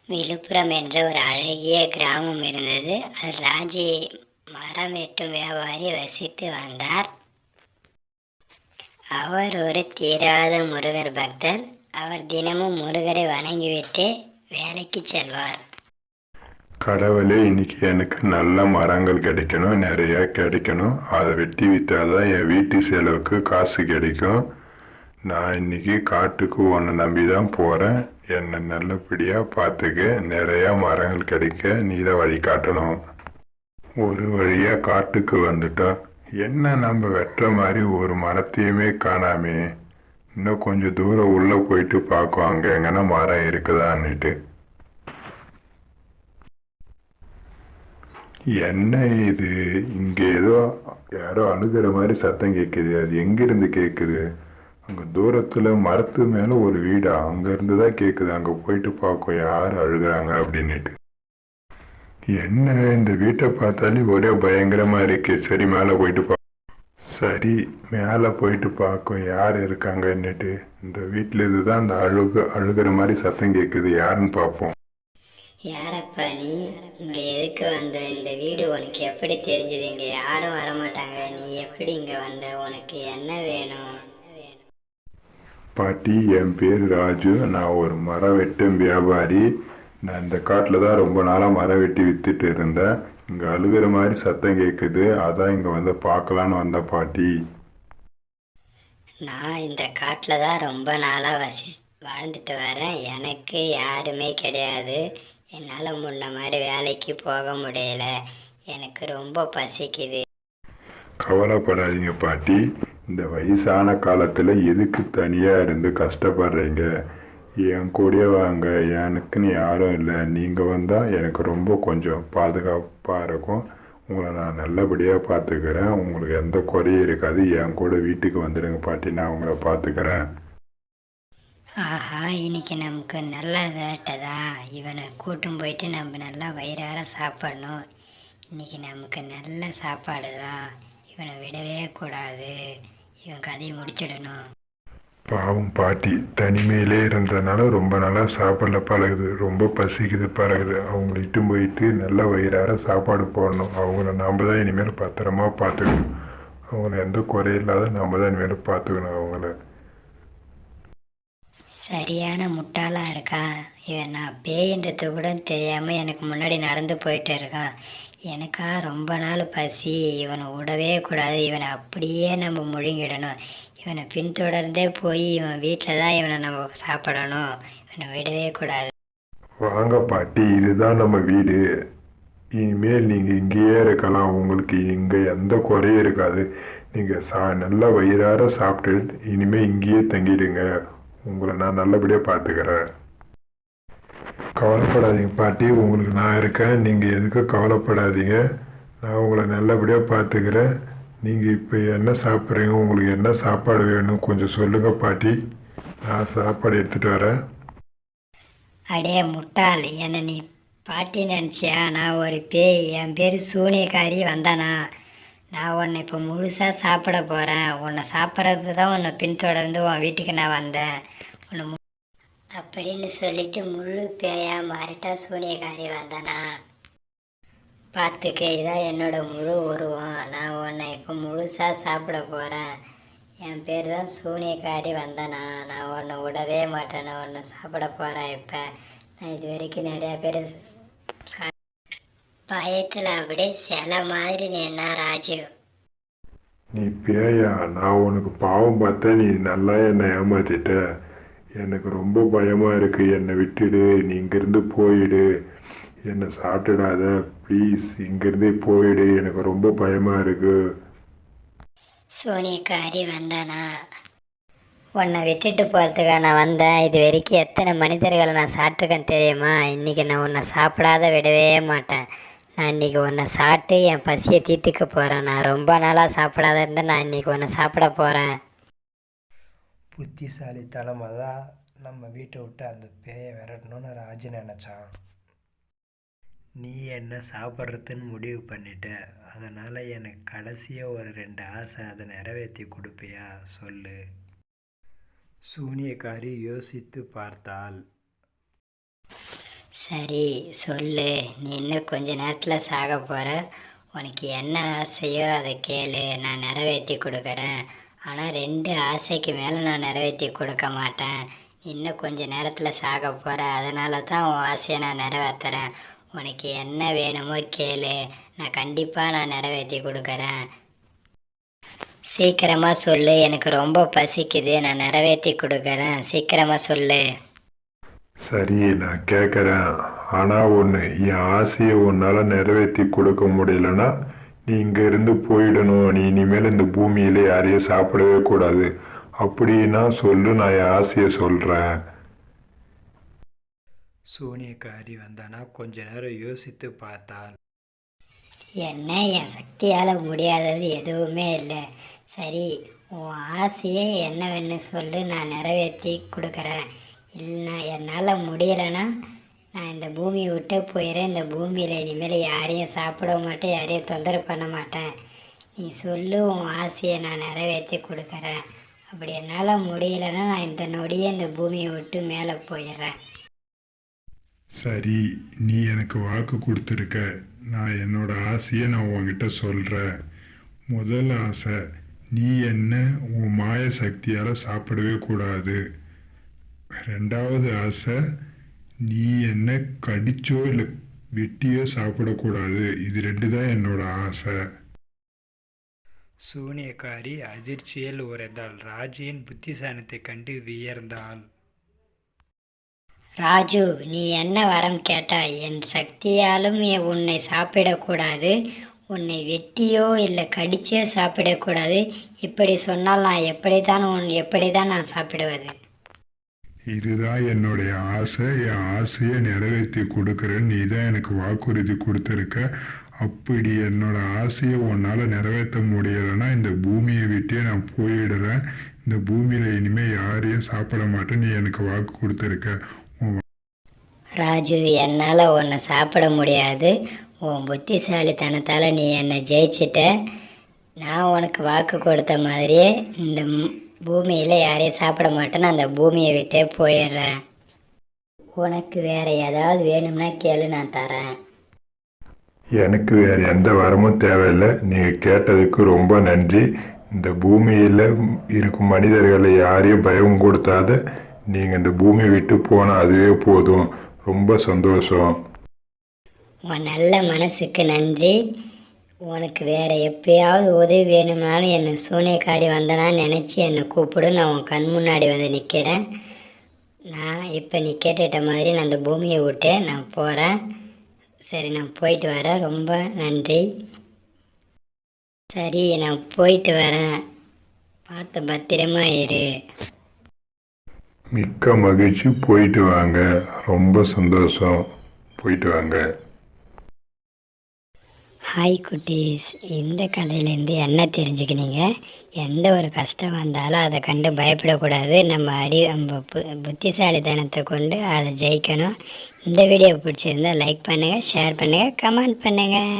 விழுப்புரம் என்ற ஒரு அழகிய கிராமம் இருந்தது. அதில் ராஜி மரம் வெட்டும் வியாபாரி வசித்து வந்தார். அவர் ஒரு தீராத முருகர் பக்தர். அவர் தினமும் முருகரை வணங்கிவிட்டு வேலைக்கு செல்வார். கடவுளே, இன்னைக்கு எனக்கு நல்ல மரங்கள் கிடைக்கணும், நிறைய கிடைக்கணும். அதை வெட்டி விற்றாதான் என் வீட்டு செலவுக்கு காசு கிடைக்கும். நான் இன்னைக்கு காட்டுக்கு உன்னை நம்பி தான் போகிறேன். என்னை நல்லபடியாக பார்த்துக்க. நிறையா மரங்கள் கிடைக்க நீ தான் வழி காட்டணும். ஒரு வழியாக காட்டுக்கு வந்துட்டோம். என்ன நம்ம வெட்டுற மாதிரி ஒரு மரத்தையுமே காணாமே. இன்னும் கொஞ்சம் தூரம் உள்ளே போயிட்டு பார்க்கும் அங்கே எங்கன்னா மரம் இருக்குதான்னுட்டு. என்ன இது? இங்கே ஏதோ யாரோ அழுகிற மாதிரி சத்தம் கேட்குது. அது எங்கிருந்து கேட்குது? அங்கே தூரத்தில் மரத்து மேலே ஒரு வீடா? அங்கேருந்து தான் கேட்குது. அங்கே போயிட்டு பார்க்கும் யார் அழுகிறாங்க அப்படின்னுட்டு. என்ன இந்த வீட்டை பார்த்தாலே ஒரே பயங்கரமாக இருக்கு. சரி, மேலே போயிட்டு சரி, மேலே போயிட்டு பார்க்கும் யார் இருக்காங்கன்னுட்டு. இந்த வீட்டில் இதுதான் அந்த அழுகிற மாதிரி சத்தம் கேட்குது. யாருன்னு பார்ப்போம். யாரப்பா நீ? இங்கே எதுக்கு வந்த? இந்த வீடு உனக்கு எப்படி தெரிஞ்சது? இங்கே யாரும் வரமாட்டாங்க. நீ எப்படி இங்கே வந்த? உனக்கு என்ன வேணும்? பாட்டி, என் பேர் ராஜு. நான் ஒரு மரம் வெட்டும் வியாபாரி. நான் இந்த காட்டில் தான் ரொம்ப நாளாக மரம் வெட்டி விற்றுட்டு இருந்தேன். இங்கே அழுகிற மாதிரி சத்தம் கேட்குது. அதான் இங்கே வந்து பார்க்கலான்னு வந்த பாட்டி. நான் இந்த காட்டில் தான் ரொம்ப நாளாக வாழ்ந்துட்டு வரேன். எனக்கு யாருமே கிடையாது. என்னால் முன்ன மாதிரி வேலைக்கு போக முடியல. எனக்கு ரொம்ப பசிக்குது. கவலைப்படாதீங்க பாட்டி. இந்த வயசான காலத்தில் எதுக்கு தனியாக இருந்து கஷ்டப்படுறீங்க? என் கூடயே வாங்க. எனக்குன்னு யாரும் இல்லை. நீங்கள் வந்தால் எனக்கு ரொம்ப கொஞ்சம் பாதுகாப்பாக இருக்கும். உங்களை நான் நல்லபடியாக பார்த்துக்கிறேன். உங்களுக்கு எந்த குறையும் இருக்காது. என் கூட வீட்டுக்கு வந்துடுங்க பாட்டி. நான் உங்களை பார்த்துக்கிறேன். ஆஹா, இன்னைக்கு நமக்கு நல்ல வேட்டதா. இவனை கூட்டும் போயிட்டு நம்ம நல்லா வயிறார சாப்பிடணும். இன்னைக்கு நமக்கு நல்ல சாப்பாடு தான். இவனை விடவே கூடாது. இவன் கதையை முடிச்சிடணும். பாவம் பாட்டி தனிமையிலே இருந்ததுனால ரொம்ப நாளாக சாப்பிடல பழகுது. ரொம்ப பசிக்குது பழகுது. அவங்கள இட்டு போயிட்டு நல்ல வயிறார சாப்பாடு போடணும். அவங்கள நாம் தான் இனிமேல் பத்திரமா பார்த்துக்கணும். அவங்கள எந்த குறையில்லாத நம்ம தான் இனிமேல் பார்த்துக்கணும் அவங்கள. சரியான முட்டாளாக இருக்கான் இவன். நான் பேயின்றது கூட தெரியாமல் எனக்கு முன்னாடி நடந்து போயிட்டு இருக்கான். எனக்கா ரொம்ப நாள் பசி. இவனை விடவே கூடாது. இவனை அப்படியே நம்ம முழுங்கிடணும். இவனை பின்தொடர்ந்தே போய் இவன் வீட்டில் தான் இவனை நம்ம சாப்பிடணும். இவனை விடவே கூடாது. வாங்க பாட்டி, இதுதான் நம்ம வீடு. இனிமேல் நீங்கள் இங்கேயே இருக்கலாம். உங்களுக்கு இங்கே எந்த குறையும் இருக்காது. நீங்கள் நல்லா வயிறார சாப்பிட்டு இனிமேல் இங்கேயே தங்கிடுங்க. உங்களை நான் நல்லபடியாக பார்த்துக்கிறேன். கவலைப்படாதீங்க பாட்டி, உங்களுக்கு நான் இருக்கேன். நீங்கள் எதுக்கும் கவலைப்படாதீங்க. நான் உங்களை நல்லபடியாக பார்த்துக்கிறேன். நீங்கள் இப்போ என்ன சாப்பிட்றீங்க? உங்களுக்கு என்ன சாப்பாடு வேணும் கொஞ்சம் சொல்லுங்கள் பாட்டி. நான் சாப்பாடு எடுத்துகிட்டு வரேன். அடே முட்டாள், என்னை நீ பாட்டி நினச்சியா? நான் ஒரு பேய். என் பேர் சூனியக்காரி. வந்தானா? நான் உன்னை இப்போ முழுசாக சாப்பிட போகிறேன். உன்னை சாப்பிட்றது தான் உன்னை பின்தொடர்ந்து உன் வீட்டுக்கு நான் வந்தேன். உன்னை அப்படின்னு சொல்லிட்டு முழு பேயா மாறிட்டா சூனியக்காரி. வந்தானா? பார்த்துக்க, இதான் என்னோட முழு உருவம். நான் உன்னை இப்போ முழுசாக சாப்பிட போகிறேன். என் பேர் தான் சூனியக்காரி. வந்தானா? நான் உன்னை விடவே மாட்டேன். நான் உன்னை சாப்பிட போகிறேன். இப்போ நான் இது வரைக்கும் நிறையா பேர் பயத்தில் அப்படியே சில மாதிரி நின்னா ராஜு. நீ பேயா? நான் உனக்கு பாவம் பார்த்தேன். நீ நல்லா என்னை ஏமாத்திட்ட. எனக்கு ரொம்ப பயமாக இருக்குது. என்னை விட்டுடு. நீ இங்கேருந்து போயிடு. என்னை சாப்பிட்டுடாத ப்ளீஸ். இங்கேருந்தே போயிடு. எனக்கு ரொம்ப பயமாக இருக்குது. சோனியக்காரி. வந்தானா? உன்னை விட்டுட்டு போகிறதுக்காக நான் வந்தேன். இது வரைக்கும் எத்தனை மனிதர்களை நான் சாப்பிட்ருக்கேன் தெரியுமா? இன்றைக்கி நான் உன்னை சாப்பிடாத விடவே மாட்டேன். நான் இன்றைக்கி உன்னை சாப்பிட்டு என் பசியை தீர்த்துக்க போகிறேன். நான் ரொம்ப நாளாக சாப்பிடாத இருந்தேன். நான் இன்றைக்கி உன்னை சாப்பிட போகிறேன். புத்திசாலித்தனமாக தான் நம்ம வீட்டை விட்டு அந்த பேயை விரட்டணும்னு ராஜு நினச்சான். நீ என்ன சாப்பிட்றதுன்னு முடிவு பண்ணிட்ட. அதனால் எனக்கு கடைசியாக ஒரு 2 ஆசை. அதை நிறைவேற்றி கொடுப்பியா? சொல்லு. சூனியக்காரி யோசித்து பார்த்தாள். சரி சொல்லு, நீ இன்னும் கொஞ்ச நேரத்தில் சாக போகிற. உனக்கு என்ன ஆசையோ அதை கேளு, நான் நிறைவேற்றி கொடுக்குறேன். ஆனால் 2 ஆசைக்கு மேலே நான் நிறைவேற்றி கொடுக்க மாட்டேன். இன்னும் கொஞ்ச நேரத்தில் சாக போகிற, அதனால தான் உன் ஆசையை நான் நிறைவேற்றுறேன். உனக்கு என்ன வேணுமோ கேளு, நான் நிறைவேற்றி கொடுக்குறேன். சீக்கிரமாக சொல்லு, எனக்கு ரொம்ப பசிக்குது, நான் நிறைவேற்றி கொடுக்குறேன். சீக்கிரமாக சொல்லு. சரி, நான் கேட்குறேன். ஆனால் ஒன்று, என் ஆசையை உன்னால் நிறைவேற்றி கொடுக்க முடியலன்னா நீ இங்கேருந்து போயிடணும். நீ இனிமேல் இந்த பூமியில் யாரையும் சாப்பிடவே கூடாது. அப்படின்னா சொல்லு, நான் என் ஆசையை சொல்கிறேன். சூனியக்காரி வந்தானா கொஞ்ச நேரம் யோசித்து பார்த்தாள். என்ன, என் சக்தியால் முடியாதது எதுவுமே இல்லை. சரி, உன் ஆசையே என்னவென்னு சொல்லு, நான் நிறைவேற்றி கொடுக்குறேன். இல்லைனா என்னால் முடியலைன்னா நான் இந்த பூமியை விட்டு போயிடுறேன். இந்த பூமியில் இனிமேல் யாரையும் சாப்பிட மாட்டேன், யாரையும் தொந்தரவு பண்ண மாட்டேன். நீ சொல்லு, உன் ஆசையை நான் நிறைவேற்றி கொடுக்குறேன். அப்படி என்னால் முடியலைன்னா நான் இந்த நொடியே இந்த பூமியை விட்டு மேலே போயிடுறேன். சரி, நீ எனக்கு வாக்கு கொடுத்துருக்க. நான் என்னோட ஆசையை நான் உன்கிட்ட சொல்கிறேன். முதல் ஆசை, நீ என்ன உன் மாய சக்தியால் சாப்பிடவே கூடாது. 2வது ஆசை, நீ என்ன கடிச்சோ இல்லை வெட்டியோ சாப்பிடக்கூடாது. இது 2 தான் என்னோட ஆசை. சூனியக்காரி அதிர்ச்சியில் உரைந்தாள். ராஜியின் புத்திசாலித்தை கண்டு வியர்ந்தாள். ராஜு, நீ என்ன வரம் கேட்டாய்? என் சக்தியாலும் உன்னை சாப்பிடக்கூடாது, உன்னை வெட்டியோ இல்லை கடிச்சோ சாப்பிடக்கூடாது. இப்படி சொன்னால் நான் எப்படி தான் நான் சாப்பிடுவது? இதுதான் என்னுடைய ஆசை. என் ஆசையை நிறைவேற்றி கொடுக்குறேன். நீ தான் எனக்கு வாக்குறுதி கொடுத்துருக்க. அப்படி என்னோட ஆசையை உன்னால் நிறைவேற்ற முடியலைன்னா இந்த பூமியை விட்டே நான் போயிடுறேன். இந்த பூமியில் இனிமேல் யாரையும் சாப்பிட மாட்டேன். நீ எனக்கு வாக்கு கொடுத்துருக்க. ராஜு, என்னால் உன்னை சாப்பிட முடியாது. உன் புத்திசாலித்தனத்தால் நீ என்னை ஜெயிச்சிட்ட. நான் உனக்கு வாக்கு கொடுத்த மாதிரியே இந்த பூமியில் யாரையும் சாப்பிட மாட்டேன்னு அந்த பூமியை விட்டே போயிடுறேன். உனக்கு வேறு ஏதாவது வேணும்னா கேளு, நான் தரேன். எனக்கு வேறு எந்த வரமும் தேவையில்லை. நீங்கள் கேட்டதுக்கு ரொம்ப நன்றி. இந்த பூமியில் இருக்கும் மனிதர்களை யாரையும் பயம் கொடுத்தாத நீங்கள் இந்த பூமியை விட்டு போனால் அதுவே போதும். ரொம்ப சந்தோஷம். உன் நல்ல மனசுக்கு நன்றி. உனக்கு வேறு எப்பயாவது உதவி வேணும்னாலும் என்னை சூனியக்காரி வந்தனான்னு நினச்சி என்னை கூப்பிடு. நான் உன் கண் முன்னாடி வந்து நிற்கிறேன். நான் இப்போ நீ கேட்டுட்ட மாதிரி நான் அந்த பூமியை விட்டு நான் போகிறேன். சரி, நான் போயிட்டு வரேன். ரொம்ப நன்றி. சரி, நான் போயிட்டு வரேன். பார்த்து பத்திரமா இரு. மிக்க மகிழ்ச்சி. போயிட்டு வாங்க. ரொம்ப சந்தோஷம். போயிட்டு வாங்க. ஹாய் குட்டீஸ், இந்த கதையிலேருந்து என்ன தெரிஞ்சுக்கினீங்க? எந்த ஒரு கஷ்டம் வந்தாலும் அதை கண்டு பயப்படக்கூடாது. நம்ம புத்திசாலித்தனத்தை கொண்டு அதை ஜெயிக்கணும். இந்த வீடியோ பிடிச்சிருந்தால் லைக் பண்ணுங்கள், ஷேர் பண்ணுங்கள், கமெண்ட் பண்ணுங்கள்.